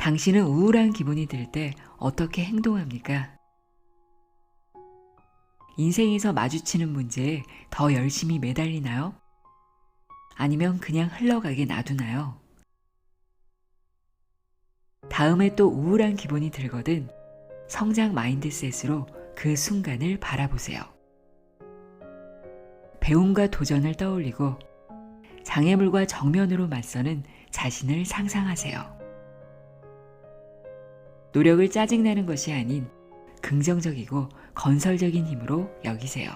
당신은 우울한 기분이 들 때 어떻게 행동합니까? 인생에서 마주치는 문제에 더 열심히 매달리나요? 아니면 그냥 흘러가게 놔두나요? 다음에 또 우울한 기분이 들거든 성장 마인드셋으로 그 순간을 바라보세요. 배움과 도전을 떠올리고 장애물과 정면으로 맞서는 자신을 상상하세요. 노력을 짜증내는 것이 아닌 긍정적이고 건설적인 힘으로 여기세요.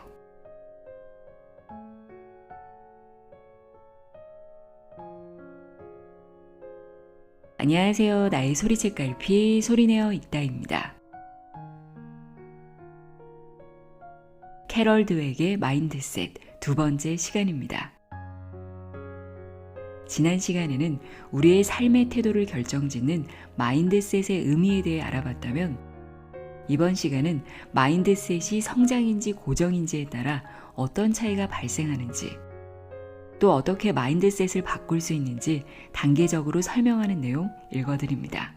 안녕하세요. 나의 소리책 갈피 소리내어 읽다입니다. 캐럴 드웨이의 마인드셋 두 번째 시간입니다. 지난 시간에는 우리의 삶의 태도를 결정짓는 마인드셋의 의미에 대해 알아봤다면 이번 시간은 마인드셋이 성장인지 고정인지에 따라 어떤 차이가 발생하는지 또 어떻게 마인드셋을 바꿀 수 있는지 단계적으로 설명하는 내용 읽어드립니다.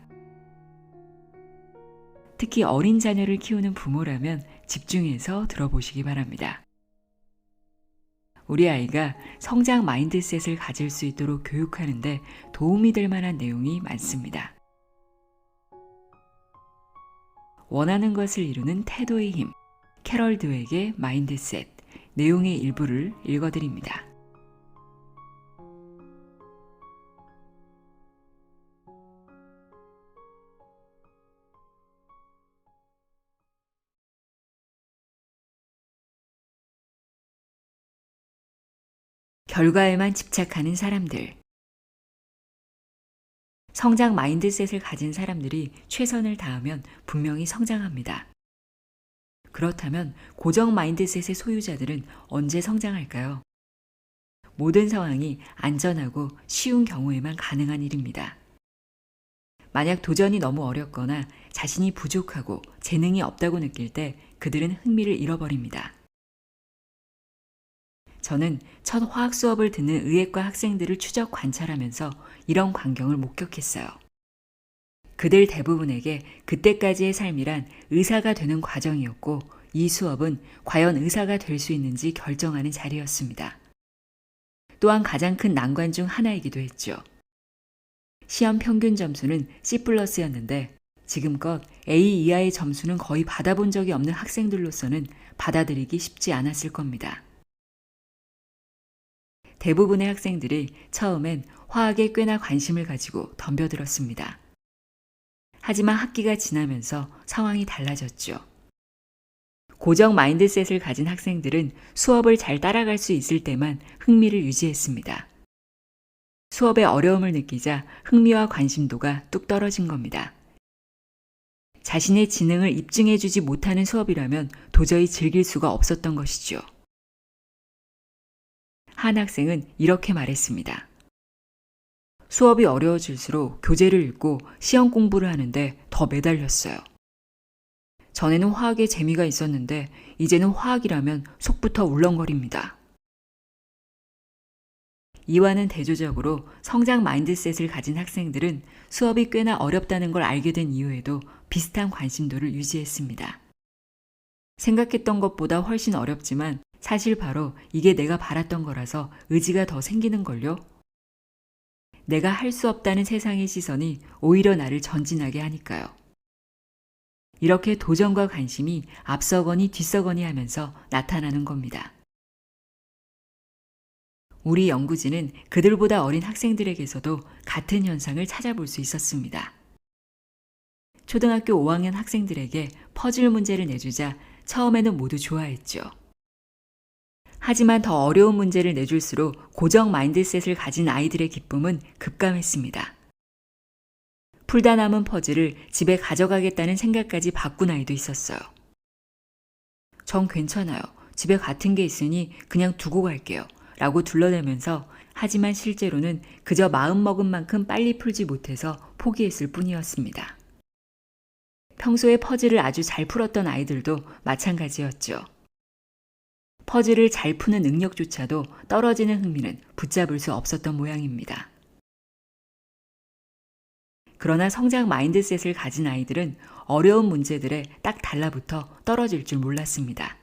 특히 어린 자녀를 키우는 부모라면 집중해서 들어보시기 바랍니다. 우리 아이가 성장 마인드셋을 가질 수 있도록 교육하는데 도움이 될 만한 내용이 많습니다. 원하는 것을 이루는 태도의 힘, 캐럴 드웨이의 마인드셋, 내용의 일부를 읽어드립니다. 결과에만 집착하는 사람들. 성장 마인드셋을 가진 사람들이 최선을 다하면 분명히 성장합니다. 그렇다면 고정 마인드셋의 소유자들은 언제 성장할까요? 모든 상황이 안전하고 쉬운 경우에만 가능한 일입니다. 만약 도전이 너무 어렵거나 자신이 부족하고 재능이 없다고 느낄 때 그들은 흥미를 잃어버립니다. 저는 첫 화학 수업을 듣는 의예과 학생들을 추적 관찰하면서 이런 광경을 목격했어요. 그들 대부분에게 그때까지의 삶이란 의사가 되는 과정이었고 이 수업은 과연 의사가 될 수 있는지 결정하는 자리였습니다. 또한 가장 큰 난관 중 하나이기도 했죠. 시험 평균 점수는 C+였는데 지금껏 A 이하의 점수는 거의 받아본 적이 없는 학생들로서는 받아들이기 쉽지 않았을 겁니다. 대부분의 학생들이 처음엔 화학에 꽤나 관심을 가지고 덤벼들었습니다. 하지만 학기가 지나면서 상황이 달라졌죠. 고정 마인드셋을 가진 학생들은 수업을 잘 따라갈 수 있을 때만 흥미를 유지했습니다. 수업에 어려움을 느끼자 흥미와 관심도가 뚝 떨어진 겁니다. 자신의 지능을 입증해주지 못하는 수업이라면 도저히 즐길 수가 없었던 것이죠. 한 학생은 이렇게 말했습니다. 수업이 어려워질수록 교재를 읽고 시험 공부를 하는데 더 매달렸어요. 전에는 화학에 재미가 있었는데 이제는 화학이라면 속부터 울렁거립니다. 이와는 대조적으로 성장 마인드셋을 가진 학생들은 수업이 꽤나 어렵다는 걸 알게 된 이후에도 비슷한 관심도를 유지했습니다. 생각했던 것보다 훨씬 어렵지만 사실 바로 이게 내가 바랐던 거라서 의지가 더 생기는걸요. 내가 할 수 없다는 세상의 시선이 오히려 나를 전진하게 하니까요. 이렇게 도전과 관심이 앞서거니 뒤서거니 하면서 나타나는 겁니다. 우리 연구진은 그들보다 어린 학생들에게서도 같은 현상을 찾아볼 수 있었습니다. 초등학교 5학년 학생들에게 퍼즐 문제를 내주자 처음에는 모두 좋아했죠. 하지만 더 어려운 문제를 내줄수록 고정 마인드셋을 가진 아이들의 기쁨은 급감했습니다. 풀다 남은 퍼즐을 집에 가져가겠다는 생각까지 바꾼 아이도 있었어요. 전 괜찮아요. 집에 같은 게 있으니 그냥 두고 갈게요. 라고 둘러대면서 하지만 실제로는 그저 마음먹은 만큼 빨리 풀지 못해서 포기했을 뿐이었습니다. 평소에 퍼즐을 아주 잘 풀었던 아이들도 마찬가지였죠. 퍼즐을 잘 푸는 능력조차도 떨어지는 흥미는 붙잡을 수 없었던 모양입니다. 그러나 성장 마인드셋을 가진 아이들은 어려운 문제들에 딱 달라붙어 떨어질 줄 몰랐습니다.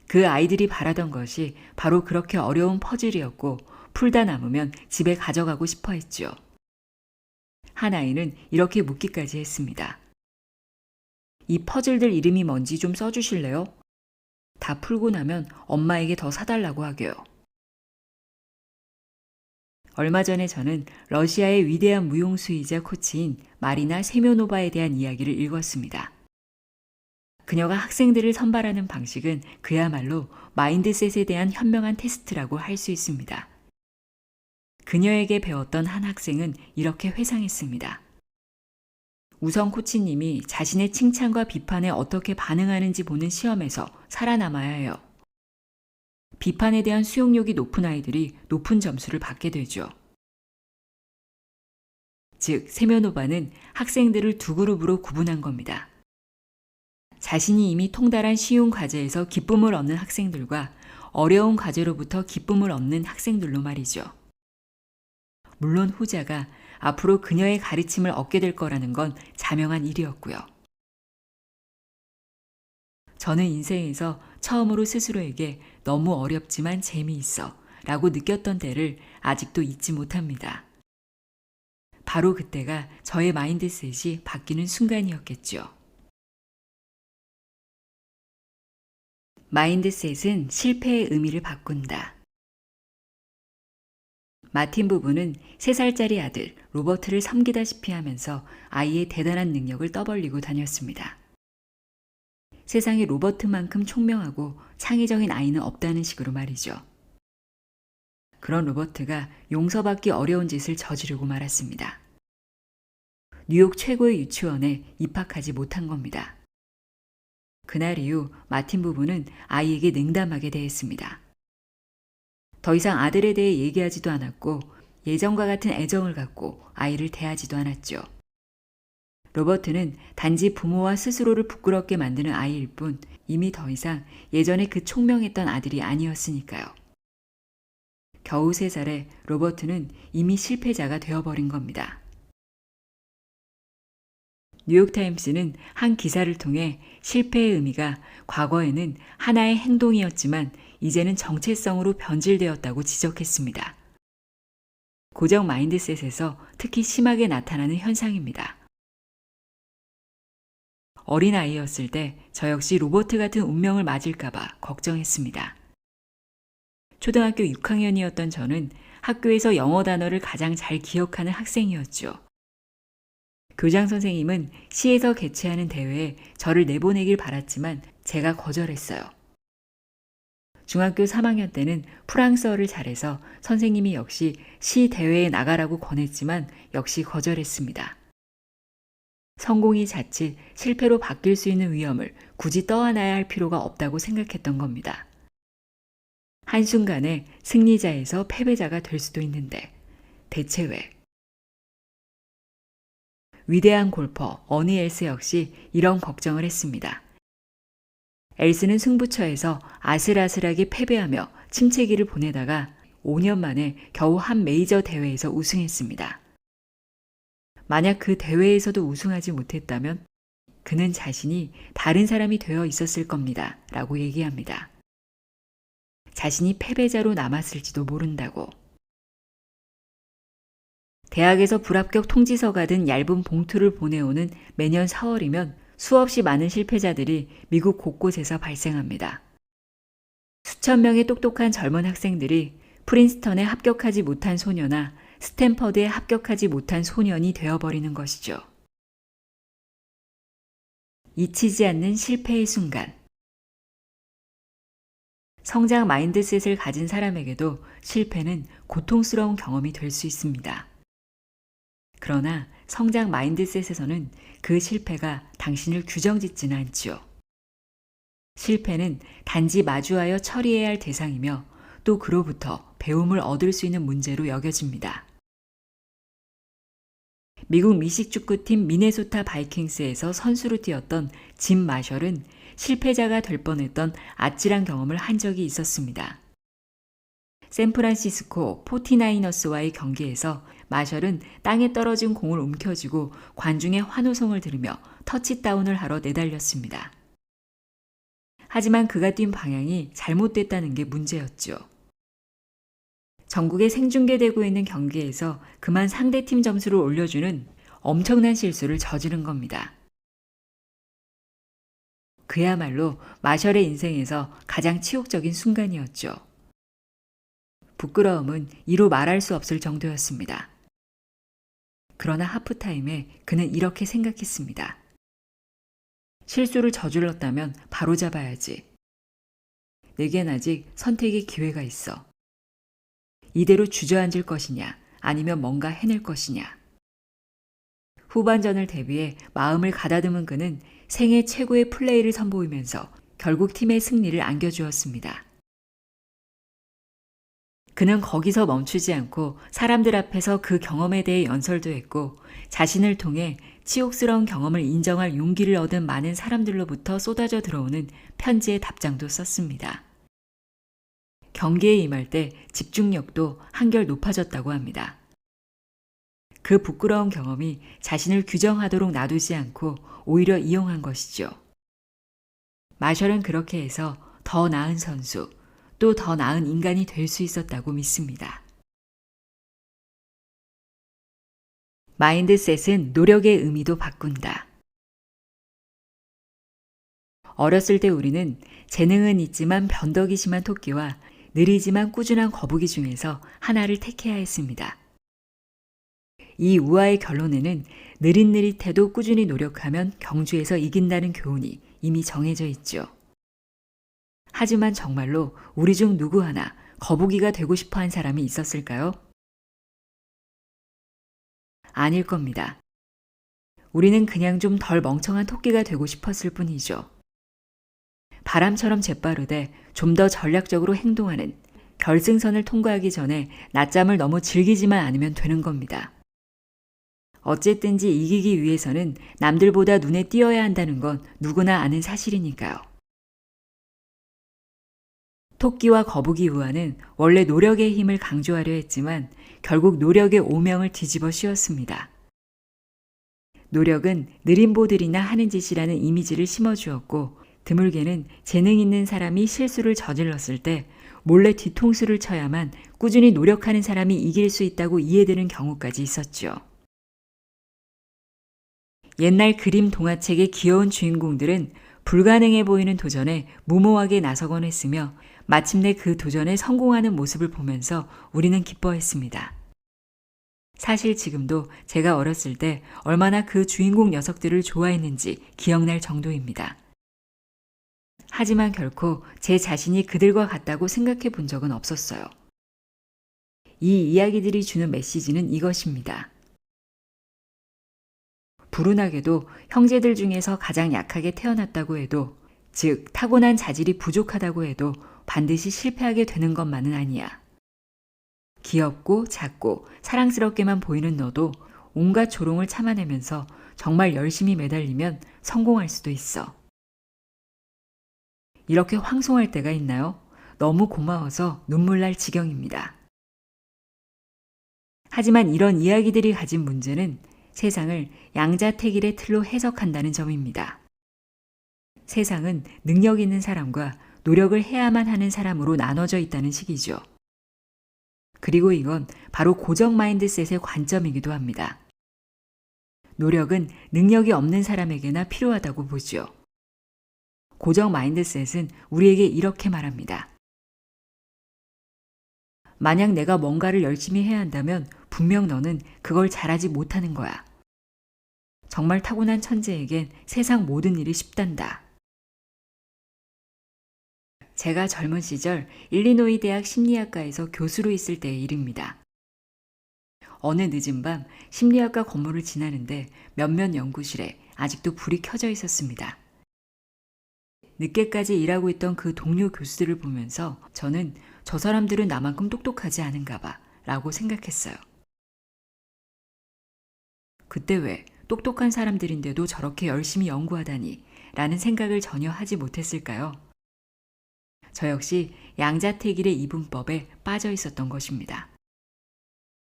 그 아이들이 바라던 것이 바로 그렇게 어려운 퍼즐이었고 풀다 남으면 집에 가져가고 싶어 했죠. 한 아이는 이렇게 묻기까지 했습니다. 이 퍼즐들 이름이 뭔지 좀 써주실래요? 다 풀고 나면 엄마에게 더 사달라고 하게요. 얼마 전에 저는 러시아의 위대한 무용수이자 코치인 마리나 세면노바에 대한 이야기를 읽었습니다. 그녀가 학생들을 선발하는 방식은 그야말로 마인드셋에 대한 현명한 테스트라고 할 수 있습니다. 그녀에게 배웠던 한 학생은 이렇게 회상했습니다. 우선 코치님이 자신의 칭찬과 비판에 어떻게 반응하는지 보는 시험에서 살아남아야 해요. 비판에 대한 수용력이 높은 아이들이 높은 점수를 받게 되죠. 즉, 세면노바는 학생들을 두 그룹으로 구분한 겁니다. 자신이 이미 통달한 쉬운 과제에서 기쁨을 얻는 학생들과 어려운 과제로부터 기쁨을 얻는 학생들로 말이죠. 물론 후자가 앞으로 그녀의 가르침을 얻게 될 거라는 건 자명한 일이었고요. 저는 인생에서 처음으로 스스로에게 너무 어렵지만 재미있어 라고 느꼈던 때를 아직도 잊지 못합니다. 바로 그때가 저의 마인드셋이 바뀌는 순간이었겠죠. 마인드셋은 실패의 의미를 바꾼다. 마틴 부부는 3살짜리 아들 로버트를 섬기다시피 하면서 아이의 대단한 능력을 떠벌리고 다녔습니다. 세상에 로버트만큼 총명하고 창의적인 아이는 없다는 식으로 말이죠. 그런 로버트가 용서받기 어려운 짓을 저지르고 말았습니다. 뉴욕 최고의 유치원에 입학하지 못한 겁니다. 그날 이후 마틴 부부는 아이에게 냉담하게 대했습니다. 더 이상 아들에 대해 얘기하지도 않았고 예전과 같은 애정을 갖고 아이를 대하지도 않았죠. 로버트는 단지 부모와 스스로를 부끄럽게 만드는 아이일 뿐 이미 더 이상 예전에 그 총명했던 아들이 아니었으니까요. 겨우 3살에 로버트는 이미 실패자가 되어버린 겁니다. 뉴욕타임스는 한 기사를 통해 실패의 의미가 과거에는 하나의 행동이었지만 이제는 정체성으로 변질되었다고 지적했습니다. 고정 마인드셋에서 특히 심하게 나타나는 현상입니다. 어린아이였을 때 저 역시 로버트 같은 운명을 맞을까봐 걱정했습니다. 초등학교 6학년이었던 저는 학교에서 영어 단어를 가장 잘 기억하는 학생이었죠. 교장 선생님은 시에서 개최하는 대회에 저를 내보내길 바랐지만 제가 거절했어요. 중학교 3학년 때는 프랑스어를 잘해서 선생님이 역시 시 대회에 나가라고 권했지만 역시 거절했습니다. 성공이 자칫 실패로 바뀔 수 있는 위험을 굳이 떠안아야 할 필요가 없다고 생각했던 겁니다. 한순간에 승리자에서 패배자가 될 수도 있는데 대체 왜? 위대한 골퍼 어니 엘스 역시 이런 걱정을 했습니다. 엘스는 승부처에서 아슬아슬하게 패배하며 침체기를 보내다가 5년 만에 겨우 한 메이저 대회에서 우승했습니다. 만약 그 대회에서도 우승하지 못했다면 그는 자신이 다른 사람이 되어 있었을 겁니다. 라고 얘기합니다. 자신이 패배자로 남았을지도 모른다고. 대학에서 불합격 통지서가 든 얇은 봉투를 보내오는 매년 4월이면 수없이 많은 실패자들이 미국 곳곳에서 발생합니다. 수천 명의 똑똑한 젊은 학생들이 프린스턴에 합격하지 못한 소녀나 스탠퍼드에 합격하지 못한 소년이 되어버리는 것이죠. 잊히지 않는 실패의 순간. 성장 마인드셋을 가진 사람에게도 실패는 고통스러운 경험이 될 수 있습니다. 그러나 성장 마인드셋에서는 그 실패가 당신을 규정짓지는 않지요. 실패는 단지 마주하여 처리해야 할 대상이며 또 그로부터 배움을 얻을 수 있는 문제로 여겨집니다. 미국 미식축구팀 미네소타 바이킹스에서 선수로 뛰었던 짐 마셜은 실패자가 될 뻔했던 아찔한 경험을 한 적이 있었습니다. 샌프란시스코 49어스와의 경기에서 마셜은 땅에 떨어진 공을 움켜쥐고 관중의 환호성을 들으며 터치다운을 하러 내달렸습니다. 하지만 그가 뛴 방향이 잘못됐다는 게 문제였죠. 전국에 생중계되고 있는 경기에서 그만 상대팀 점수를 올려주는 엄청난 실수를 저지른 겁니다. 그야말로 마셜의 인생에서 가장 치욕적인 순간이었죠. 부끄러움은 이루 말할 수 없을 정도였습니다. 그러나 하프타임에 그는 이렇게 생각했습니다. 실수를 저질렀다면 바로잡아야지. 내겐 아직 선택의 기회가 있어. 이대로 주저앉을 것이냐 아니면 뭔가 해낼 것이냐. 후반전을 대비해 마음을 가다듬은 그는 생애 최고의 플레이를 선보이면서 결국 팀의 승리를 안겨주었습니다. 그는 거기서 멈추지 않고 사람들 앞에서 그 경험에 대해 연설도 했고 자신을 통해 치욕스러운 경험을 인정할 용기를 얻은 많은 사람들로부터 쏟아져 들어오는 편지의 답장도 썼습니다. 경기에 임할 때 집중력도 한결 높아졌다고 합니다. 그 부끄러운 경험이 자신을 규정하도록 놔두지 않고 오히려 이용한 것이죠. 마셜은 그렇게 해서 더 나은 선수, 또 더 나은 인간이 될 수 있었다고 믿습니다. 마인드셋은 노력의 의미도 바꾼다. 어렸을 때 우리는 재능은 있지만 변덕이 심한 토끼와 느리지만 꾸준한 거북이 중에서 하나를 택해야 했습니다. 이 우화의 결론에는 느릿느릿해도 꾸준히 노력하면 경주에서 이긴다는 교훈이 이미 정해져 있죠. 하지만 정말로 우리 중 누구 하나 거북이가 되고 싶어 한 사람이 있었을까요? 아닐 겁니다. 우리는 그냥 좀 덜 멍청한 토끼가 되고 싶었을 뿐이죠. 바람처럼 재빠르되 좀 더 전략적으로 행동하는 결승선을 통과하기 전에 낮잠을 너무 즐기지만 않으면 되는 겁니다. 어쨌든지 이기기 위해서는 남들보다 눈에 띄어야 한다는 건 누구나 아는 사실이니까요. 토끼와 거북이 우화는 원래 노력의 힘을 강조하려 했지만 결국 노력의 오명을 뒤집어 씌웠습니다. 노력은 느림보들이나 하는 짓이라는 이미지를 심어주었고 드물게는 재능 있는 사람이 실수를 저질렀을 때 몰래 뒤통수를 쳐야만 꾸준히 노력하는 사람이 이길 수 있다고 이해되는 경우까지 있었죠. 옛날 그림 동화책의 귀여운 주인공들은 불가능해 보이는 도전에 무모하게 나서곤 했으며 마침내 그 도전에 성공하는 모습을 보면서 우리는 기뻐했습니다. 사실 지금도 제가 어렸을 때 얼마나 그 주인공 녀석들을 좋아했는지 기억날 정도입니다. 하지만 결코 제 자신이 그들과 같다고 생각해 본 적은 없었어요. 이 이야기들이 주는 메시지는 이것입니다. 불운하게도 형제들 중에서 가장 약하게 태어났다고 해도, 즉 타고난 자질이 부족하다고 해도 반드시 실패하게 되는 것만은 아니야. 귀엽고 작고 사랑스럽게만 보이는 너도 온갖 조롱을 참아내면서 정말 열심히 매달리면 성공할 수도 있어. 이렇게 황송할 때가 있나요? 너무 고마워서 눈물 날 지경입니다. 하지만 이런 이야기들이 가진 문제는 세상을 양자택일의 틀로 해석한다는 점입니다. 세상은 능력 있는 사람과 노력을 해야만 하는 사람으로 나눠져 있다는 식이죠. 그리고 이건 바로 고정 마인드셋의 관점이기도 합니다. 노력은 능력이 없는 사람에게나 필요하다고 보죠. 고정 마인드셋은 우리에게 이렇게 말합니다. 만약 내가 뭔가를 열심히 해야 한다면 분명 너는 그걸 잘하지 못하는 거야. 정말 타고난 천재에겐 세상 모든 일이 쉽단다. 제가 젊은 시절 일리노이 대학 심리학과에서 교수로 있을 때의 일입니다. 어느 늦은 밤 심리학과 건물을 지나는데 몇몇 연구실에 아직도 불이 켜져 있었습니다. 늦게까지 일하고 있던 그 동료 교수들을 보면서 저는 저 사람들은 나만큼 똑똑하지 않은가 봐 라고 생각했어요. 그때 왜 똑똑한 사람들인데도 저렇게 열심히 연구하다니 라는 생각을 전혀 하지 못했을까요? 저 역시 양자택일의 이분법에 빠져 있었던 것입니다.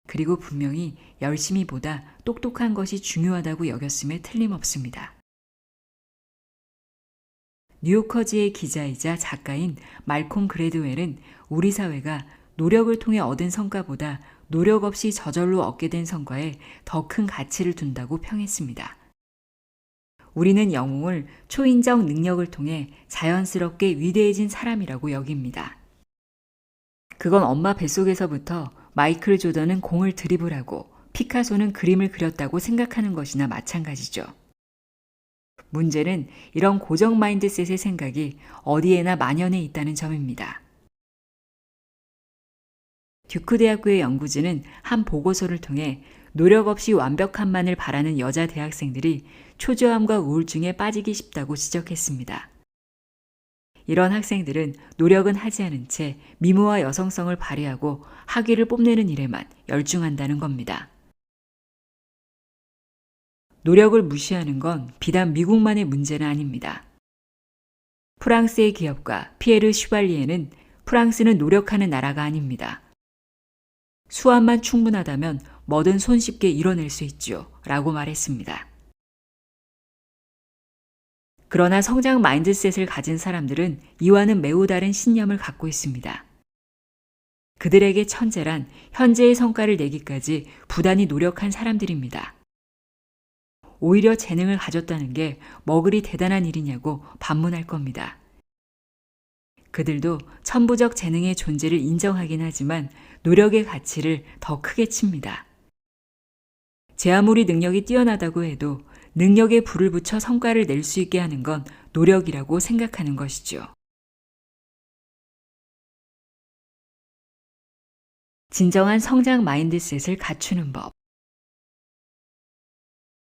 그리고 분명히 열심히보다 똑똑한 것이 중요하다고 여겼음에 틀림없습니다. 뉴요커지의 기자이자 작가인 말콤 그래드웰은 우리 사회가 노력을 통해 얻은 성과보다 노력 없이 저절로 얻게 된 성과에 더 큰 가치를 둔다고 평했습니다. 우리는 영웅을 초인적 능력을 통해 자연스럽게 위대해진 사람이라고 여깁니다. 그건 엄마 뱃속에서부터 마이클 조던은 공을 드리블하고 피카소는 그림을 그렸다고 생각하는 것이나 마찬가지죠. 문제는 이런 고정 마인드셋의 생각이 어디에나 만연해 있다는 점입니다. 듀크 대학교의 연구진은 한 보고서를 통해 노력 없이 완벽함만을 바라는 여자 대학생들이 초조함과 우울증에 빠지기 쉽다고 지적했습니다. 이런 학생들은 노력은 하지 않은 채 미모와 여성성을 발휘하고 학위를 뽐내는 일에만 열중한다는 겁니다. 노력을 무시하는 건 비단 미국만의 문제는 아닙니다. 프랑스의 기업가 피에르 슈발리에는 프랑스는 노력하는 나라가 아닙니다. 수완만 충분하다면 뭐든 손쉽게 이뤄낼 수 있죠. 라고 말했습니다. 그러나 성장 마인드셋을 가진 사람들은 이와는 매우 다른 신념을 갖고 있습니다. 그들에게 천재란 현재의 성과를 내기까지 부단히 노력한 사람들입니다. 오히려 재능을 가졌다는 게 뭐 그리 대단한 일이냐고 반문할 겁니다. 그들도 천부적 재능의 존재를 인정하긴 하지만 노력의 가치를 더 크게 칩니다. 제 아무리 능력이 뛰어나다고 해도 능력에 불을 붙여 성과를 낼 수 있게 하는 건 노력이라고 생각하는 것이죠. 진정한 성장 마인드셋을 갖추는 법.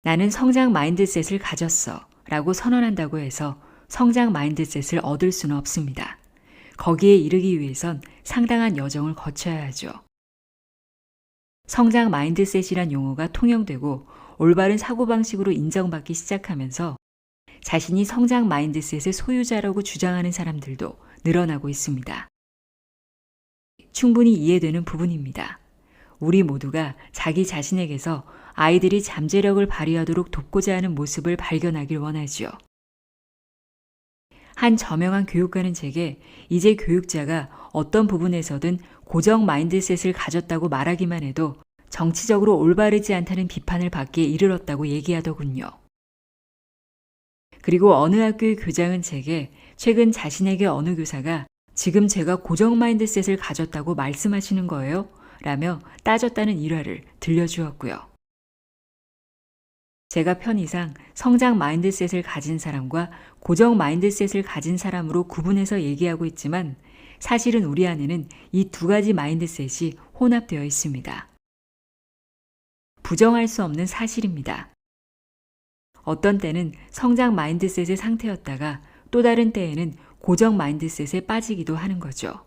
나는 성장 마인드셋을 가졌어 라고 선언한다고 해서 성장 마인드셋을 얻을 수는 없습니다. 거기에 이르기 위해선 상당한 여정을 거쳐야 하죠. 성장 마인드셋이란 용어가 통용되고 올바른 사고방식으로 인정받기 시작하면서 자신이 성장 마인드셋의 소유자라고 주장하는 사람들도 늘어나고 있습니다. 충분히 이해되는 부분입니다. 우리 모두가 자기 자신에게서 아이들이 잠재력을 발휘하도록 돕고자 하는 모습을 발견하길 원하지요. 한 저명한 교육가는 제게 이제 교육자가 어떤 부분에서든 고정 마인드셋을 가졌다고 말하기만 해도 정치적으로 올바르지 않다는 비판을 받기에 이르렀다고 얘기하더군요. 그리고 어느 학교의 교장은 제게 최근 자신에게 어느 교사가 지금 제가 고정 마인드셋을 가졌다고 말씀하시는 거예요? 라며 따졌다는 일화를 들려주었고요. 제가 편의상 성장 마인드셋을 가진 사람과 고정 마인드셋을 가진 사람으로 구분해서 얘기하고 있지만 사실은 우리 안에는 이 두 가지 마인드셋이 혼합되어 있습니다. 부정할 수 없는 사실입니다. 어떤 때는 성장 마인드셋의 상태였다가 또 다른 때에는 고정 마인드셋에 빠지기도 하는 거죠.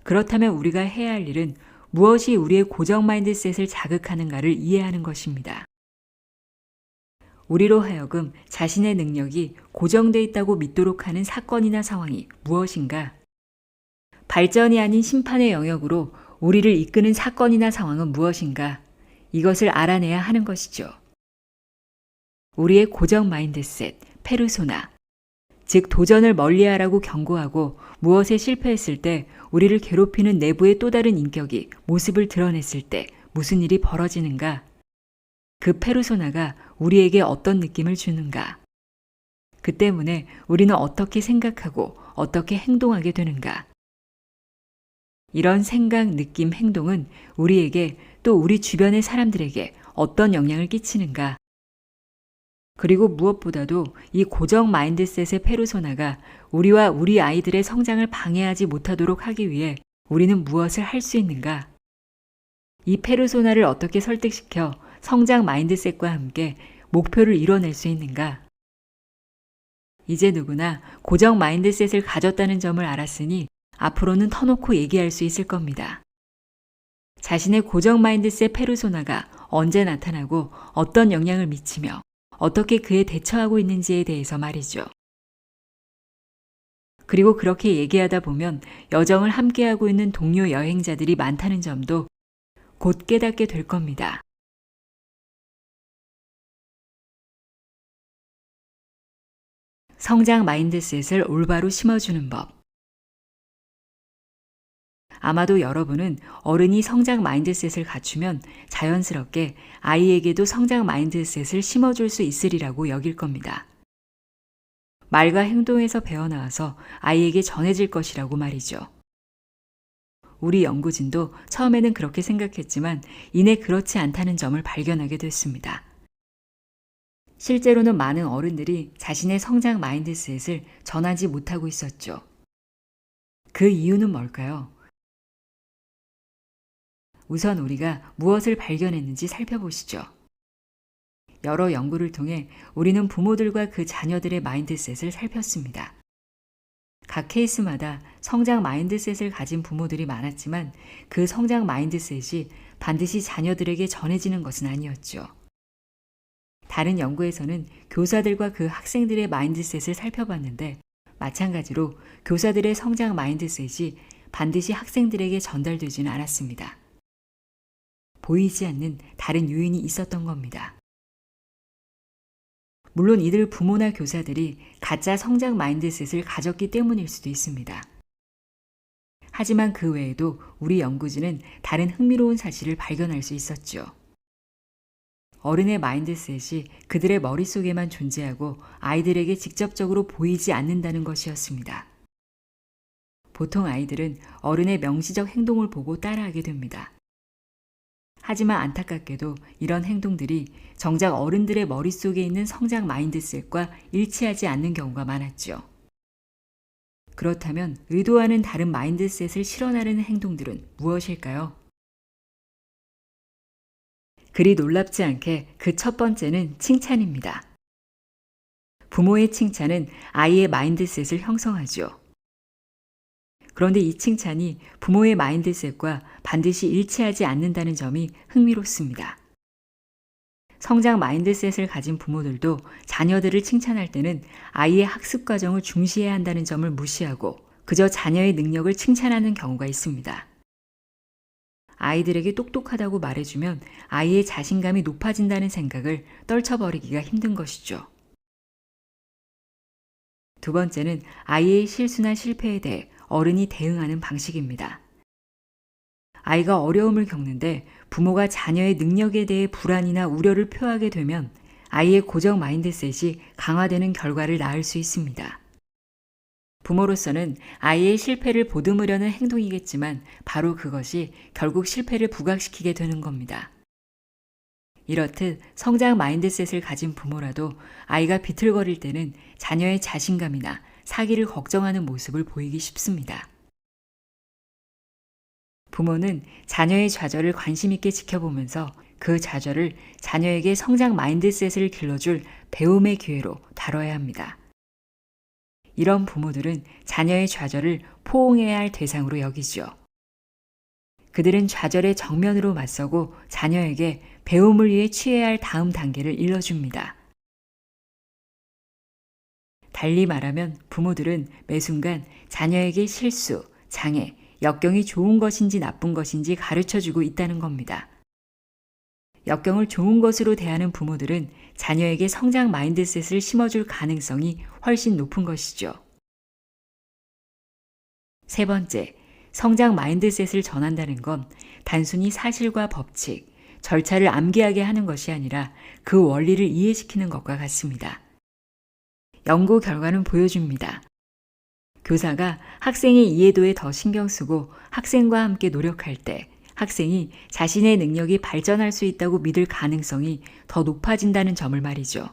그렇다면 우리가 해야 할 일은 무엇이 우리의 고정 마인드셋을 자극하는가를 이해하는 것입니다. 우리로 하여금 자신의 능력이 고정돼 있다고 믿도록 하는 사건이나 상황이 무엇인가? 발전이 아닌 심판의 영역으로 우리를 이끄는 사건이나 상황은 무엇인가? 이것을 알아내야 하는 것이죠. 우리의 고정 마인드셋, 페르소나, 즉 도전을 멀리하라고 경고하고 무엇에 실패했을 때 우리를 괴롭히는 내부의 또 다른 인격이 모습을 드러냈을 때 무슨 일이 벌어지는가? 그 페르소나가 우리에게 어떤 느낌을 주는가? 그 때문에 우리는 어떻게 생각하고 어떻게 행동하게 되는가? 이런 생각, 느낌, 행동은 우리에게 또 우리 주변의 사람들에게 어떤 영향을 끼치는가? 그리고 무엇보다도 이 고정 마인드셋의 페르소나가 우리와 우리 아이들의 성장을 방해하지 못하도록 하기 위해 우리는 무엇을 할 수 있는가? 이 페르소나를 어떻게 설득시켜 성장 마인드셋과 함께 목표를 이뤄낼 수 있는가? 이제 누구나 고정 마인드셋을 가졌다는 점을 알았으니 앞으로는 터놓고 얘기할 수 있을 겁니다. 자신의 고정 마인드셋 페르소나가 언제 나타나고 어떤 영향을 미치며 어떻게 그에 대처하고 있는지에 대해서 말이죠. 그리고 그렇게 얘기하다 보면 여정을 함께하고 있는 동료 여행자들이 많다는 점도 곧 깨닫게 될 겁니다. 성장 마인드셋을 올바로 심어주는 법. 아마도 여러분은 어른이 성장 마인드셋을 갖추면 자연스럽게 아이에게도 성장 마인드셋을 심어줄 수 있으리라고 여길 겁니다. 말과 행동에서 배어나와서 아이에게 전해질 것이라고 말이죠. 우리 연구진도 처음에는 그렇게 생각했지만 이내 그렇지 않다는 점을 발견하게 됐습니다. 실제로는 많은 어른들이 자신의 성장 마인드셋을 전하지 못하고 있었죠. 그 이유는 뭘까요? 우선 우리가 무엇을 발견했는지 살펴보시죠. 여러 연구를 통해 우리는 부모들과 그 자녀들의 마인드셋을 살폈습니다. 각 케이스마다 성장 마인드셋을 가진 부모들이 많았지만 그 성장 마인드셋이 반드시 자녀들에게 전해지는 것은 아니었죠. 다른 연구에서는 교사들과 그 학생들의 마인드셋을 살펴봤는데 마찬가지로 교사들의 성장 마인드셋이 반드시 학생들에게 전달되지는 않았습니다. 보이지 않는 다른 요인이 있었던 겁니다. 물론 이들 부모나 교사들이 가짜 성장 마인드셋을 가졌기 때문일 수도 있습니다. 하지만 그 외에도 우리 연구진은 다른 흥미로운 사실을 발견할 수 있었죠. 어른의 마인드셋이 그들의 머릿속에만 존재하고 아이들에게 직접적으로 보이지 않는다는 것이었습니다. 보통 아이들은 어른의 명시적 행동을 보고 따라하게 됩니다. 하지만 안타깝게도 이런 행동들이 정작 어른들의 머릿속에 있는 성장 마인드셋과 일치하지 않는 경우가 많았죠. 그렇다면 의도와는 다른 마인드셋을 실현하려는 행동들은 무엇일까요? 그리 놀랍지 않게 그 첫 번째는 칭찬입니다. 부모의 칭찬은 아이의 마인드셋을 형성하죠. 그런데 이 칭찬이 부모의 마인드셋과 반드시 일치하지 않는다는 점이 흥미롭습니다. 성장 마인드셋을 가진 부모들도 자녀들을 칭찬할 때는 아이의 학습 과정을 중시해야 한다는 점을 무시하고 그저 자녀의 능력을 칭찬하는 경우가 있습니다. 아이들에게 똑똑하다고 말해주면 아이의 자신감이 높아진다는 생각을 떨쳐버리기가 힘든 것이죠. 두 번째는 아이의 실수나 실패에 대해 어른이 대응하는 방식입니다. 아이가 어려움을 겪는데 부모가 자녀의 능력에 대해 불안이나 우려를 표하게 되면 아이의 고정 마인드셋이 강화되는 결과를 낳을 수 있습니다. 부모로서는 아이의 실패를 보듬으려는 행동이겠지만 바로 그것이 결국 실패를 부각시키게 되는 겁니다. 이렇듯 성장 마인드셋을 가진 부모라도 아이가 비틀거릴 때는 자녀의 자신감이나 사기를 걱정하는 모습을 보이기 쉽습니다. 부모는 자녀의 좌절을 관심 있게 지켜보면서 그 좌절을 자녀에게 성장 마인드셋을 길러줄 배움의 기회로 다뤄야 합니다. 이런 부모들은 자녀의 좌절을 포옹해야 할 대상으로 여기죠. 그들은 좌절의 정면으로 맞서고 자녀에게 배움을 위해 취해야 할 다음 단계를 일러줍니다. 달리 말하면 부모들은 매 순간 자녀에게 실수, 장애, 역경이 좋은 것인지 나쁜 것인지 가르쳐주고 있다는 겁니다. 역경을 좋은 것으로 대하는 부모들은 자녀에게 성장 마인드셋을 심어줄 가능성이 훨씬 높은 것이죠. 세 번째, 성장 마인드셋을 전한다는 건 단순히 사실과 법칙, 절차를 암기하게 하는 것이 아니라 그 원리를 이해시키는 것과 같습니다. 연구 결과는 보여줍니다. 교사가 학생의 이해도에 더 신경 쓰고 학생과 함께 노력할 때 학생이 자신의 능력이 발전할 수 있다고 믿을 가능성이 더 높아진다는 점을 말이죠.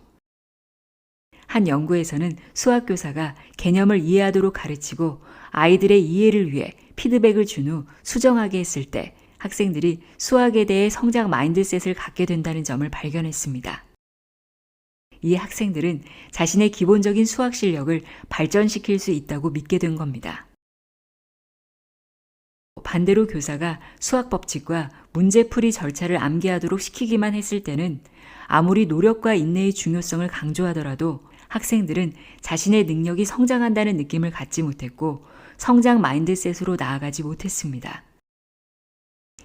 한 연구에서는 수학교사가 개념을 이해하도록 가르치고 아이들의 이해를 위해 피드백을 준 후 수정하게 했을 때 학생들이 수학에 대해 성장 마인드셋을 갖게 된다는 점을 발견했습니다. 이 학생들은 자신의 기본적인 수학 실력을 발전시킬 수 있다고 믿게 된 겁니다. 반대로 교사가 수학 법칙과 문제풀이 절차를 암기하도록 시키기만 했을 때는 아무리 노력과 인내의 중요성을 강조하더라도 학생들은 자신의 능력이 성장한다는 느낌을 갖지 못했고 성장 마인드셋으로 나아가지 못했습니다.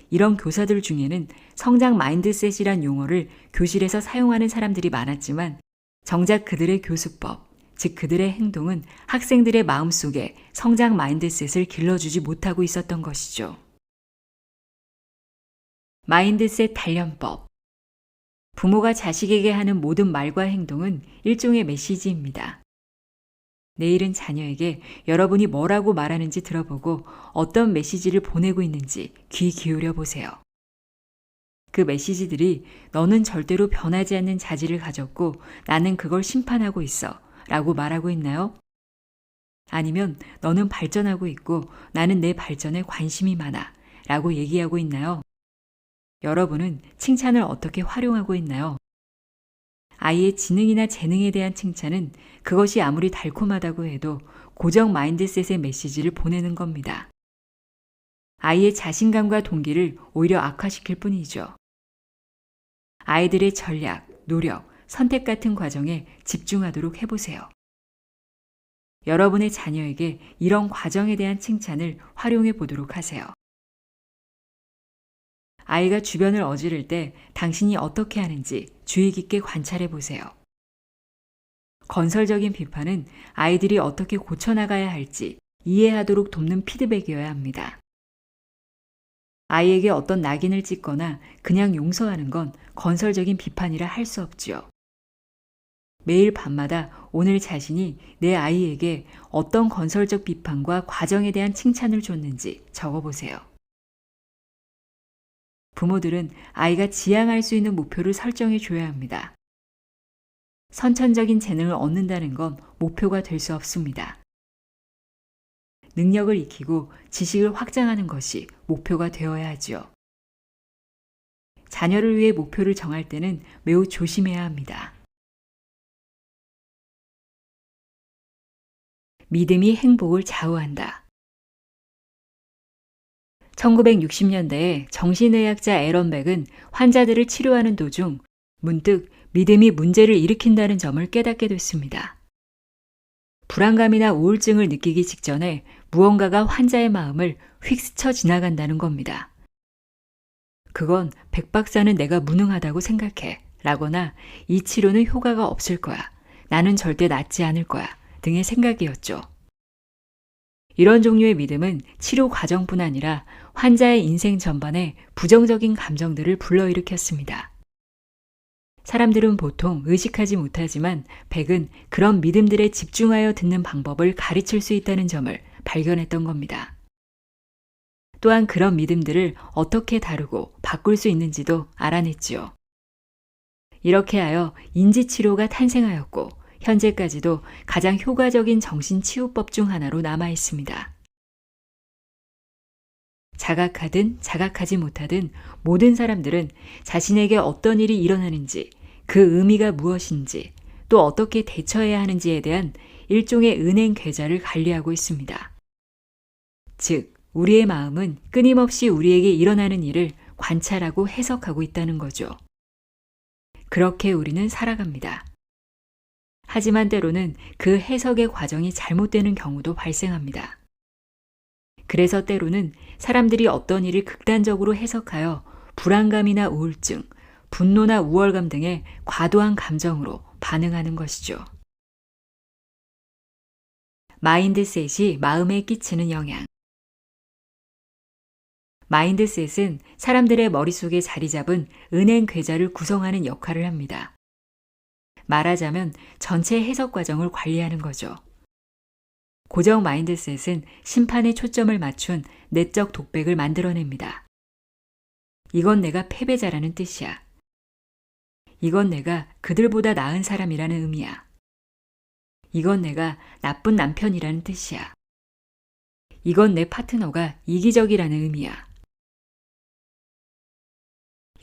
이런 교사들 중에는 성장 마인드셋이란 용어를 교실에서 사용하는 사람들이 많았지만 정작 그들의 교수법, 즉 그들의 행동은 학생들의 마음속에 성장 마인드셋을 길러주지 못하고 있었던 것이죠. 마인드셋 단련법. 부모가 자식에게 하는 모든 말과 행동은 일종의 메시지입니다. 내일은 자녀에게 여러분이 뭐라고 말하는지 들어보고 어떤 메시지를 보내고 있는지 귀 기울여 보세요. 그 메시지들이 너는 절대로 변하지 않는 자질을 가졌고 나는 그걸 심판하고 있어 라고 말하고 있나요? 아니면 너는 발전하고 있고 나는 내 발전에 관심이 많아 라고 얘기하고 있나요? 여러분은 칭찬을 어떻게 활용하고 있나요? 아이의 지능이나 재능에 대한 칭찬은 그것이 아무리 달콤하다고 해도 고정 마인드셋의 메시지를 보내는 겁니다. 아이의 자신감과 동기를 오히려 악화시킬 뿐이죠. 아이들의 전략, 노력, 선택 같은 과정에 집중하도록 해보세요. 여러분의 자녀에게 이런 과정에 대한 칭찬을 활용해 보도록 하세요. 아이가 주변을 어지를 때 당신이 어떻게 하는지 주의 깊게 관찰해 보세요. 건설적인 비판은 아이들이 어떻게 고쳐나가야 할지 이해하도록 돕는 피드백이어야 합니다. 아이에게 어떤 낙인을 찍거나 그냥 용서하는 건 건설적인 비판이라 할 수 없지요. 매일 밤마다 오늘 자신이 내 아이에게 어떤 건설적 비판과 과정에 대한 칭찬을 줬는지 적어보세요. 부모들은 아이가 지향할 수 있는 목표를 설정해 줘야 합니다. 선천적인 재능을 얻는다는 건 목표가 될 수 없습니다. 능력을 익히고 지식을 확장하는 것이 목표가 되어야 하지요. 자녀를 위해 목표를 정할 때는 매우 조심해야 합니다. 믿음이 행복을 좌우한다. 1960년대에 정신의학자 애런 백은 환자들을 치료하는 도중 문득 믿음이 문제를 일으킨다는 점을 깨닫게 됐습니다. 불안감이나 우울증을 느끼기 직전에 무언가가 환자의 마음을 휙 스쳐 지나간다는 겁니다. 그건 백 박사는 내가 무능하다고 생각해 라거나 이 치료는 효과가 없을 거야. 나는 절대 낫지 않을 거야 등의 생각이었죠. 이런 종류의 믿음은 치료 과정뿐 아니라 환자의 인생 전반에 부정적인 감정들을 불러일으켰습니다. 사람들은 보통 의식하지 못하지만 백은 그런 믿음들에 집중하여 듣는 방법을 가르칠 수 있다는 점을 발견했던 겁니다. 또한 그런 믿음들을 어떻게 다루고 바꿀 수 있는지도 알아냈지요. 이렇게 하여 인지치료가 탄생하였고 현재까지도 가장 효과적인 정신치유법 중 하나로 남아 있습니다. 자각하든 자각하지 못하든 모든 사람들은 자신에게 어떤 일이 일어나는지, 그 의미가 무엇인지, 또 어떻게 대처해야 하는지에 대한 일종의 은행 계좌를 관리하고 있습니다. 즉, 우리의 마음은 끊임없이 우리에게 일어나는 일을 관찰하고 해석하고 있다는 거죠. 그렇게 우리는 살아갑니다. 하지만 때로는 그 해석의 과정이 잘못되는 경우도 발생합니다. 그래서 때로는 사람들이 어떤 일을 극단적으로 해석하여 불안감이나 우울증, 분노나 우월감 등의 과도한 감정으로 반응하는 것이죠. 마인드셋이 마음에 끼치는 영향. 마인드셋은 사람들의 머릿속에 자리 잡은 은행 계좌를 구성하는 역할을 합니다. 말하자면 전체 해석 과정을 관리하는 거죠. 고정 마인드셋은 심판에 초점을 맞춘 내적 독백을 만들어냅니다. 이건 내가 패배자라는 뜻이야. 이건 내가 그들보다 나은 사람이라는 의미야. 이건 내가 나쁜 남편이라는 뜻이야. 이건 내 파트너가 이기적이라는 의미야.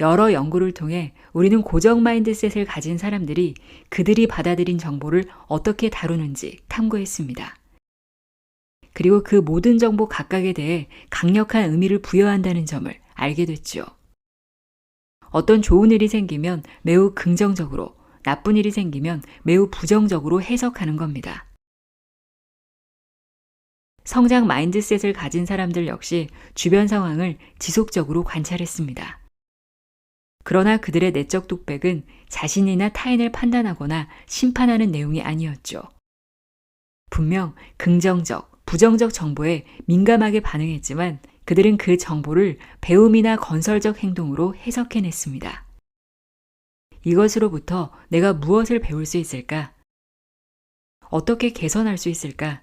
여러 연구를 통해 우리는 고정 마인드셋을 가진 사람들이 그들이 받아들인 정보를 어떻게 다루는지 탐구했습니다. 그리고 그 모든 정보 각각에 대해 강력한 의미를 부여한다는 점을 알게 됐죠. 어떤 좋은 일이 생기면 매우 긍정적으로, 나쁜 일이 생기면 매우 부정적으로 해석하는 겁니다. 성장 마인드셋을 가진 사람들 역시 주변 상황을 지속적으로 관찰했습니다. 그러나 그들의 내적 독백은 자신이나 타인을 판단하거나 심판하는 내용이 아니었죠. 분명 긍정적, 부정적 정보에 민감하게 반응했지만 그들은 그 정보를 배움이나 건설적 행동으로 해석해냈습니다. 이것으로부터 내가 무엇을 배울 수 있을까? 어떻게 개선할 수 있을까?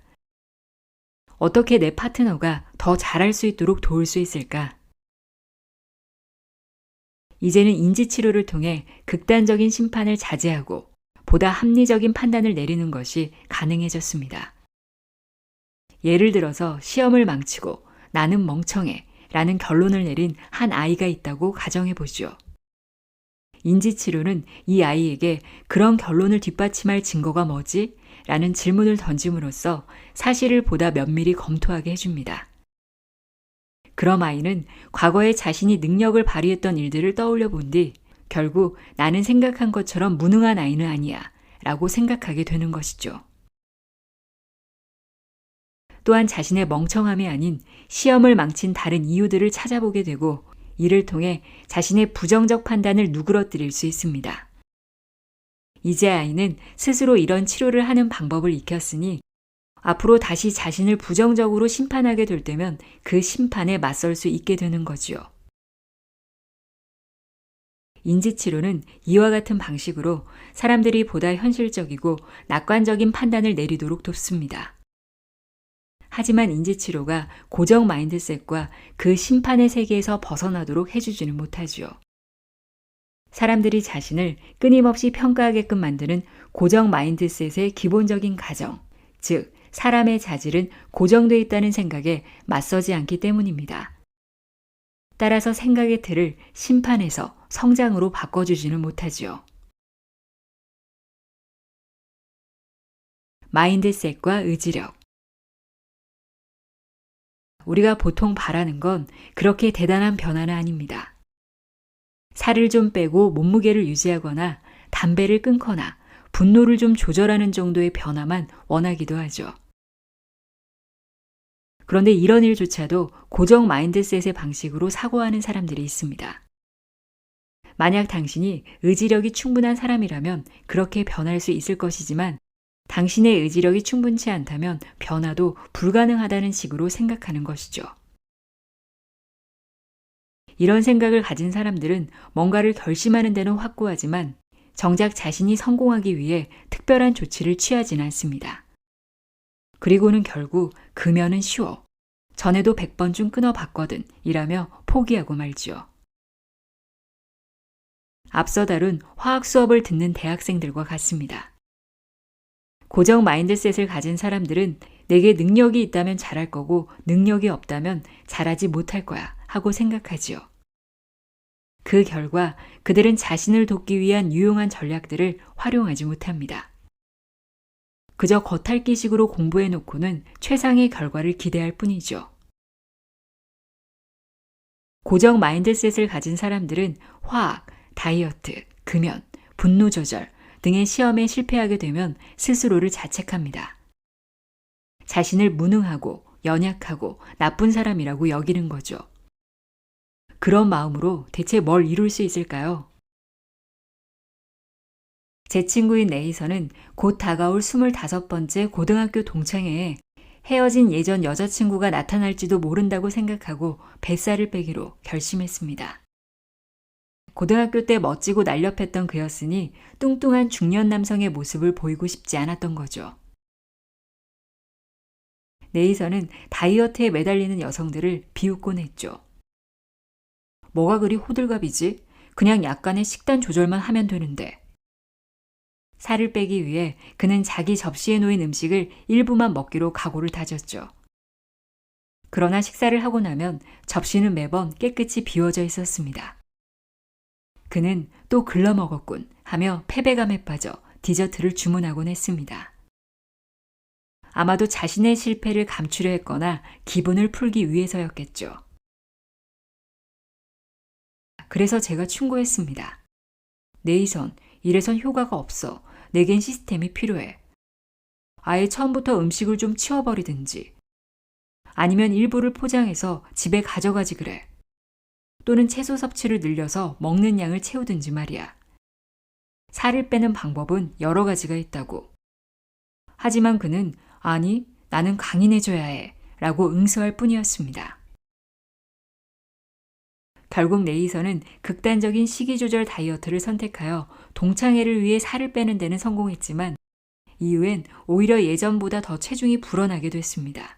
어떻게 내 파트너가 더 잘할 수 있도록 도울 수 있을까? 이제는 인지치료를 통해 극단적인 심판을 자제하고 보다 합리적인 판단을 내리는 것이 가능해졌습니다. 예를 들어서 시험을 망치고 나는 멍청해 라는 결론을 내린 한 아이가 있다고 가정해 보죠. 인지치료는 이 아이에게 그런 결론을 뒷받침할 증거가 뭐지? 라는 질문을 던짐으로써 사실을 보다 면밀히 검토하게 해줍니다. 그럼 아이는 과거에 자신이 능력을 발휘했던 일들을 떠올려 본 뒤 결국 나는 생각한 것처럼 무능한 아이는 아니야 라고 생각하게 되는 것이죠. 또한 자신의 멍청함이 아닌 시험을 망친 다른 이유들을 찾아보게 되고 이를 통해 자신의 부정적 판단을 누그러뜨릴 수 있습니다. 이제 아이는 스스로 이런 치료를 하는 방법을 익혔으니 앞으로 다시 자신을 부정적으로 심판하게 될 때면 그 심판에 맞설 수 있게 되는 거지요. 인지치료는 이와 같은 방식으로 사람들이 보다 현실적이고 낙관적인 판단을 내리도록 돕습니다. 하지만 인지치료가 고정 마인드셋과 그 심판의 세계에서 벗어나도록 해주지는 못하지요. 사람들이 자신을 끊임없이 평가하게끔 만드는 고정 마인드셋의 기본적인 가정, 즉 사람의 자질은 고정되어 있다는 생각에 맞서지 않기 때문입니다. 따라서 생각의 틀을 심판에서 성장으로 바꿔주지는 못하지요. 마인드셋과 의지력. 우리가 보통 바라는 건 그렇게 대단한 변화는 아닙니다. 살을 좀 빼고 몸무게를 유지하거나 담배를 끊거나 분노를 좀 조절하는 정도의 변화만 원하기도 하죠. 그런데 이런 일조차도 고정 마인드셋의 방식으로 사고하는 사람들이 있습니다. 만약 당신이 의지력이 충분한 사람이라면 그렇게 변할 수 있을 것이지만 당신의 의지력이 충분치 않다면 변화도 불가능하다는 식으로 생각하는 것이죠. 이런 생각을 가진 사람들은 뭔가를 결심하는 데는 확고하지만 정작 자신이 성공하기 위해 특별한 조치를 취하지는 않습니다. 그리고는 결국 금연은 쉬워. 전에도 100번쯤 끊어봤거든 이라며 포기하고 말지요. 앞서 다룬 화학 수업을 듣는 대학생들과 같습니다. 고정 마인드셋을 가진 사람들은 내게 능력이 있다면 잘할 거고 능력이 없다면 잘하지 못할 거야 하고 생각하지요. 그 결과 그들은 자신을 돕기 위한 유용한 전략들을 활용하지 못합니다. 그저 겉핥기식으로 공부해놓고는 최상의 결과를 기대할 뿐이죠. 고정 마인드셋을 가진 사람들은 화학, 다이어트, 금연, 분노 조절 등의 시험에 실패하게 되면 스스로를 자책합니다. 자신을 무능하고 연약하고 나쁜 사람이라고 여기는 거죠. 그런 마음으로 대체 뭘 이룰 수 있을까요? 제 친구인 네이선은 곧 다가올 25번째 고등학교 동창회에 헤어진 예전 여자친구가 나타날지도 모른다고 생각하고 뱃살을 빼기로 결심했습니다. 고등학교 때 멋지고 날렵했던 그였으니 뚱뚱한 중년 남성의 모습을 보이고 싶지 않았던 거죠. 네이선은 다이어트에 매달리는 여성들을 비웃곤 했죠. 뭐가 그리 호들갑이지? 그냥 약간의 식단 조절만 하면 되는데. 살을 빼기 위해 그는 자기 접시에 놓인 음식을 일부만 먹기로 각오를 다졌죠. 그러나 식사를 하고 나면 접시는 매번 깨끗이 비워져 있었습니다. 그는 또 글러먹었군 하며 패배감에 빠져 디저트를 주문하곤 했습니다. 아마도 자신의 실패를 감추려 했거나 기분을 풀기 위해서였겠죠. 그래서 제가 충고했습니다. 네이선, 이래선 효과가 없어. 내겐 시스템이 필요해. 아예 처음부터 음식을 좀 치워버리든지. 아니면 일부를 포장해서 집에 가져가지 그래. 또는 채소 섭취를 늘려서 먹는 양을 채우든지 말이야. 살을 빼는 방법은 여러 가지가 있다고. 하지만 그는 아니, 나는 강인해져야 해 라고 응수할 뿐이었습니다. 결국 네이선은 극단적인 식이 조절 다이어트를 선택하여 동창회를 위해 살을 빼는 데는 성공했지만 이후엔 오히려 예전보다 더 체중이 불어나게 됐습니다.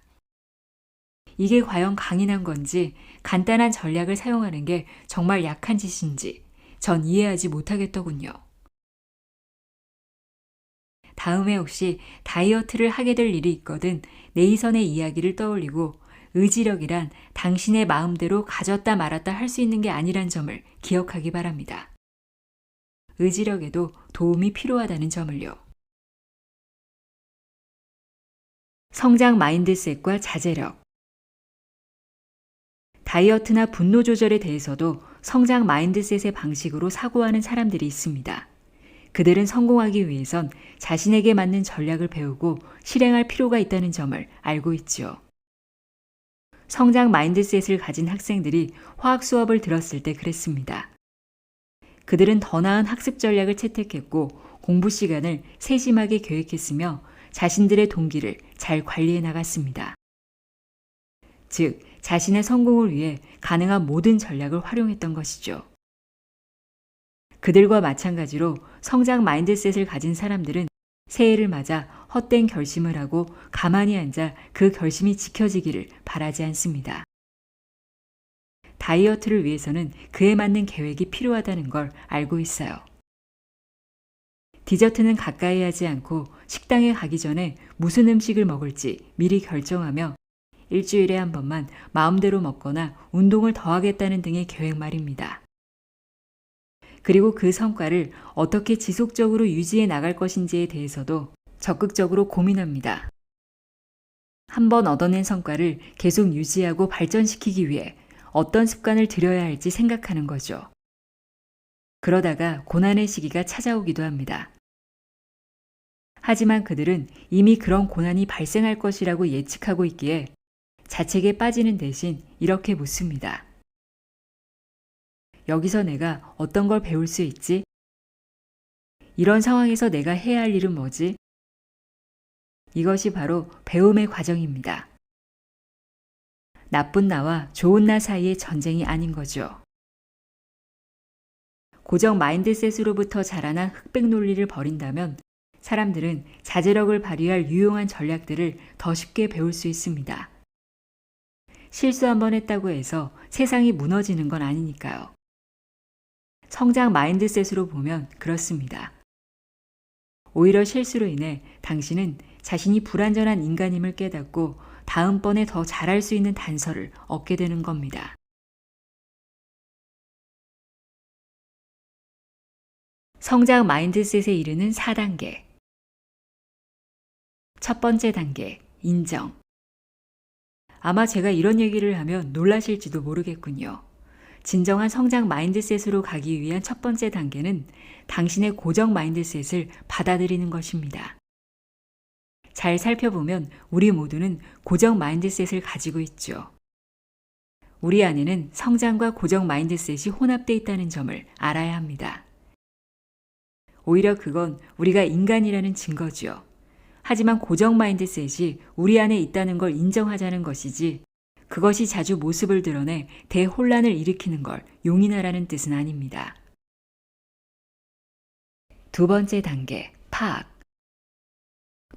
이게 과연 강인한 건지 간단한 전략을 사용하는 게 정말 약한 짓인지 전 이해하지 못하겠더군요. 다음에 혹시 다이어트를 하게 될 일이 있거든 네이선의 이야기를 떠올리고 의지력이란 당신의 마음대로 가졌다 말았다 할 수 있는 게 아니란 점을 기억하기 바랍니다. 의지력에도 도움이 필요하다는 점을요. 성장 마인드셋과 자제력. 다이어트나 분노 조절에 대해서도 성장 마인드셋의 방식으로 사고하는 사람들이 있습니다. 그들은 성공하기 위해선 자신에게 맞는 전략을 배우고 실행할 필요가 있다는 점을 알고 있지요. 성장 마인드셋을 가진 학생들이 화학 수업을 들었을 때 그랬습니다. 그들은 더 나은 학습 전략을 채택했고 공부 시간을 세심하게 계획했으며 자신들의 동기를 잘 관리해 나갔습니다. 즉, 자신의 성공을 위해 가능한 모든 전략을 활용했던 것이죠. 그들과 마찬가지로 성장 마인드셋을 가진 사람들은 새해를 맞아 헛된 결심을 하고 가만히 앉아 그 결심이 지켜지기를 바라지 않습니다. 다이어트를 위해서는 그에 맞는 계획이 필요하다는 걸 알고 있어요. 디저트는 가까이 하지 않고 식당에 가기 전에 무슨 음식을 먹을지 미리 결정하며 일주일에 한 번만 마음대로 먹거나 운동을 더 하겠다는 등의 계획 말입니다. 그리고 그 성과를 어떻게 지속적으로 유지해 나갈 것인지에 대해서도 적극적으로 고민합니다. 한번 얻어낸 성과를 계속 유지하고 발전시키기 위해 어떤 습관을 들여야 할지 생각하는 거죠. 그러다가 고난의 시기가 찾아오기도 합니다. 하지만 그들은 이미 그런 고난이 발생할 것이라고 예측하고 있기에 자책에 빠지는 대신 이렇게 묻습니다. 여기서 내가 어떤 걸 배울 수 있지? 이런 상황에서 내가 해야 할 일은 뭐지? 이것이 바로 배움의 과정입니다. 나쁜 나와 좋은 나 사이의 전쟁이 아닌 거죠. 고정 마인드셋으로부터 자라난 흑백 논리를 버린다면 사람들은 자제력을 발휘할 유용한 전략들을 더 쉽게 배울 수 있습니다. 실수 한 번 했다고 해서 세상이 무너지는 건 아니니까요. 성장 마인드셋으로 보면 그렇습니다. 오히려 실수로 인해 당신은 자신이 불완전한 인간임을 깨닫고 다음번에 더 잘할 수 있는 단서를 얻게 되는 겁니다. 성장 마인드셋에 이르는 4단계. 첫 번째 단계, 인정. 아마 제가 이런 얘기를 하면 놀라실지도 모르겠군요. 진정한 성장 마인드셋으로 가기 위한 첫 번째 단계는 당신의 고정 마인드셋을 받아들이는 것입니다. 잘 살펴보면 우리 모두는 고정 마인드셋을 가지고 있죠. 우리 안에는 성장과 고정 마인드셋이 혼합되어 있다는 점을 알아야 합니다. 오히려 그건 우리가 인간이라는 증거지요. 하지만 고정 마인드셋이 우리 안에 있다는 걸 인정하자는 것이지 그것이 자주 모습을 드러내 대혼란을 일으키는 걸 용인하라는 뜻은 아닙니다. 두 번째 단계, 파악.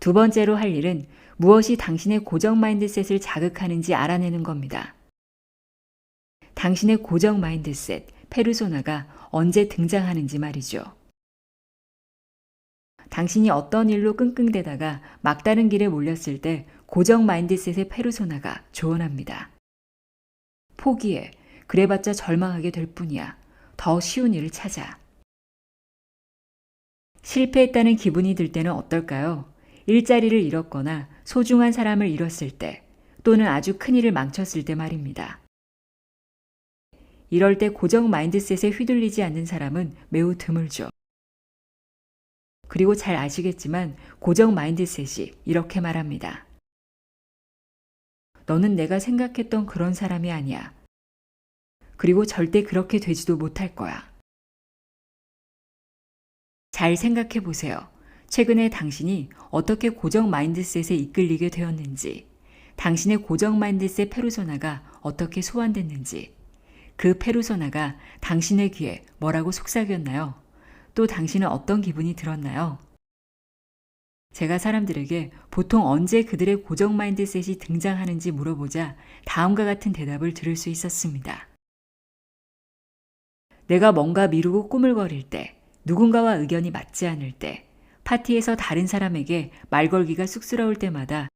두 번째로 할 일은 무엇이 당신의 고정 마인드셋을 자극하는지 알아내는 겁니다. 당신의 고정 마인드셋, 페르소나가 언제 등장하는지 말이죠. 당신이 어떤 일로 끙끙대다가 막다른 길에 몰렸을 때 고정 마인드셋의 페르소나가 조언합니다. 포기해. 그래봤자 절망하게 될 뿐이야. 더 쉬운 일을 찾아. 실패했다는 기분이 들 때는 어떨까요? 일자리를 잃었거나 소중한 사람을 잃었을 때 또는 아주 큰 일을 망쳤을 때 말입니다. 이럴 때 고정 마인드셋에 휘둘리지 않는 사람은 매우 드물죠. 그리고 잘 아시겠지만 고정 마인드셋이 이렇게 말합니다. 너는 내가 생각했던 그런 사람이 아니야. 그리고 절대 그렇게 되지도 못할 거야. 잘 생각해 보세요. 최근에 당신이 어떻게 고정 마인드셋에 이끌리게 되었는지, 당신의 고정 마인드셋 페르소나가 어떻게 소환됐는지, 그 페르소나가 당신의 귀에 뭐라고 속삭였나요? 또 당신은 어떤 기분이 들었나요? 제가 사람들에게 보통 언제 그들의 고정 마인드셋이 등장하는지 물어보자 다음과 같은 대답을 들을 수 있었습니다. 내가 뭔가 미루고 꾸물거릴 때, 누군가와 의견이 맞지 않을 때, 파티에서 다른 사람에게 말 걸기가 쑥스러울 때마다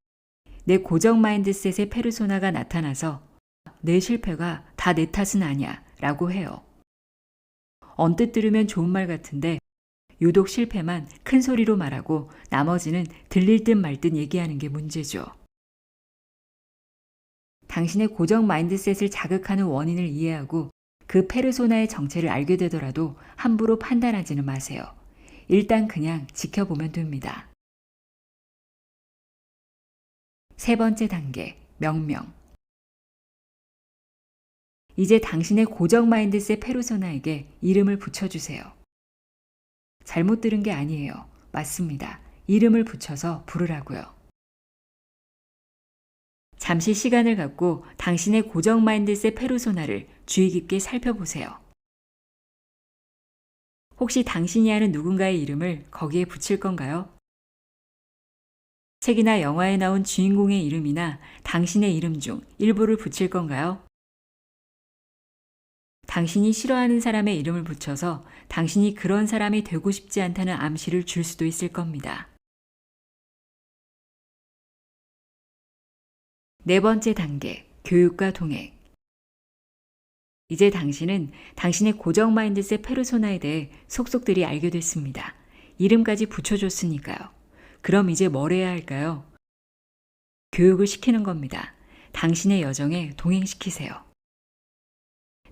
내 고정 마인드셋의 페르소나가 나타나서 내 실패가 다 내 탓은 아니야 라고 해요. 언뜻 들으면 좋은 말 같은데 유독 실패만 큰 소리로 말하고 나머지는 들릴 듯 말 듯 얘기하는 게 문제죠. 당신의 고정 마인드셋을 자극하는 원인을 이해하고 그 페르소나의 정체를 알게 되더라도 함부로 판단하지는 마세요. 일단 그냥 지켜보면 됩니다. 세 번째 단계, 명명. 이제 당신의 고정 마인드셋 페르소나에게 이름을 붙여주세요. 잘못 들은 게 아니에요. 맞습니다. 이름을 붙여서 부르라고요. 잠시 시간을 갖고 당신의 고정 마인드셋 페르소나를 주의 깊게 살펴보세요. 혹시 당신이 아는 누군가의 이름을 거기에 붙일 건가요? 책이나 영화에 나온 주인공의 이름이나 당신의 이름 중 일부를 붙일 건가요? 당신이 싫어하는 사람의 이름을 붙여서 당신이 그런 사람이 되고 싶지 않다는 암시를 줄 수도 있을 겁니다. 네 번째 단계, 교육과 동행. 이제 당신은 당신의 고정 마인드셋 페르소나에 대해 속속들이 알게 됐습니다. 이름까지 붙여줬으니까요. 그럼 이제 뭘 해야 할까요? 교육을 시키는 겁니다. 당신의 여정에 동행시키세요.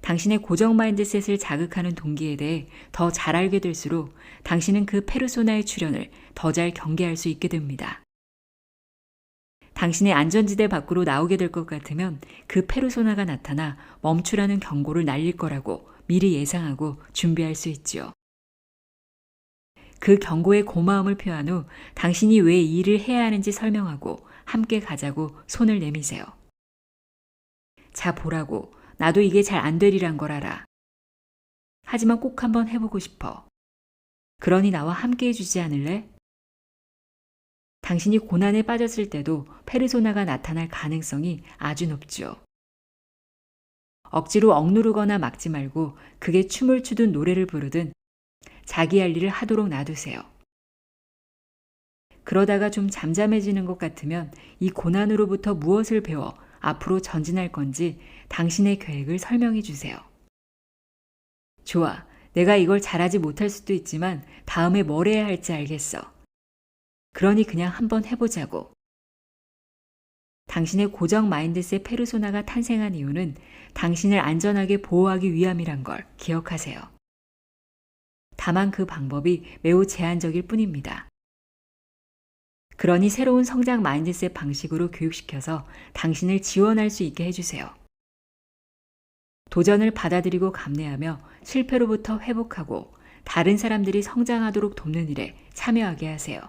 당신의 고정 마인드셋을 자극하는 동기에 대해 더 잘 알게 될수록 당신은 그 페르소나의 출현을 더 잘 경계할 수 있게 됩니다. 당신의 안전지대 밖으로 나오게 될 것 같으면 그 페르소나가 나타나 멈추라는 경고를 날릴 거라고 미리 예상하고 준비할 수 있지요. 그 경고에 고마움을 표한 후 당신이 왜 이 일을 해야 하는지 설명하고 함께 가자고 손을 내미세요. 자, 보라고. 나도 이게 잘 안 되리란 걸 알아. 하지만 꼭 한번 해보고 싶어. 그러니 나와 함께 해주지 않을래? 당신이 고난에 빠졌을 때도 페르소나가 나타날 가능성이 아주 높죠. 억지로 억누르거나 막지 말고 그게 춤을 추든 노래를 부르든 자기 할 일을 하도록 놔두세요. 그러다가 좀 잠잠해지는 것 같으면 이 고난으로부터 무엇을 배워 앞으로 전진할 건지 당신의 계획을 설명해 주세요. 좋아. 내가 이걸 잘하지 못할 수도 있지만 다음에 뭘 해야 할지 알겠어. 그러니 그냥 한번 해보자고. 당신의 고정 마인드셋 페르소나가 탄생한 이유는 당신을 안전하게 보호하기 위함이란 걸 기억하세요. 다만 그 방법이 매우 제한적일 뿐입니다. 그러니 새로운 성장 마인드셋 방식으로 교육시켜서 당신을 지원할 수 있게 해주세요. 도전을 받아들이고 감내하며 실패로부터 회복하고 다른 사람들이 성장하도록 돕는 일에 참여하게 하세요.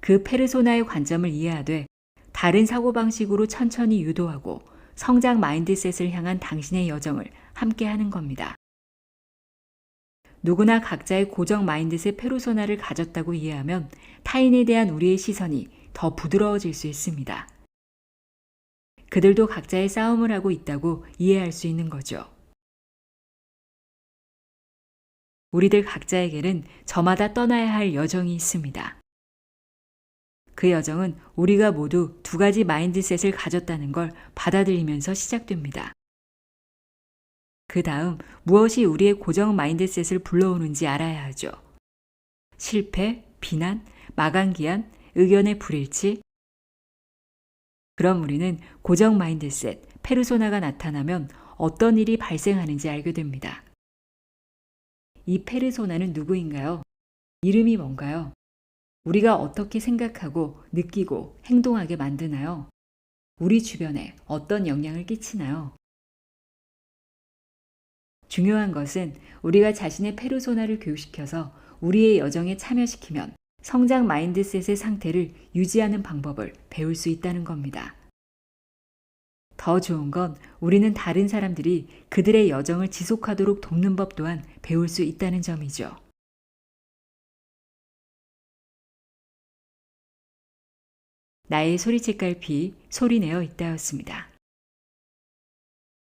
그 페르소나의 관점을 이해하되 다른 사고방식으로 천천히 유도하고 성장 마인드셋을 향한 당신의 여정을 함께 하는 겁니다. 누구나 각자의 고정 마인드셋 페르소나를 가졌다고 이해하면 타인에 대한 우리의 시선이 더 부드러워질 수 있습니다. 그들도 각자의 싸움을 하고 있다고 이해할 수 있는 거죠. 우리들 각자에게는 저마다 떠나야 할 여정이 있습니다. 그 여정은 우리가 모두 두 가지 마인드셋을 가졌다는 걸 받아들이면서 시작됩니다. 그 다음 무엇이 우리의 고정 마인드셋을 불러오는지 알아야 하죠. 실패, 비난, 마감기한, 의견의 불일치. 그럼 우리는 고정 마인드셋, 페르소나가 나타나면 어떤 일이 발생하는지 알게 됩니다. 이 페르소나는 누구인가요? 이름이 뭔가요? 우리가 어떻게 생각하고 느끼고 행동하게 만드나요? 우리 주변에 어떤 영향을 끼치나요? 중요한 것은 우리가 자신의 페르소나를 교육시켜서 우리의 여정에 참여시키면 성장 마인드셋의 상태를 유지하는 방법을 배울 수 있다는 겁니다. 더 좋은 건 우리는 다른 사람들이 그들의 여정을 지속하도록 돕는 법 또한 배울 수 있다는 점이죠. 나의 소리책갈피 소리내어 있다였습니다.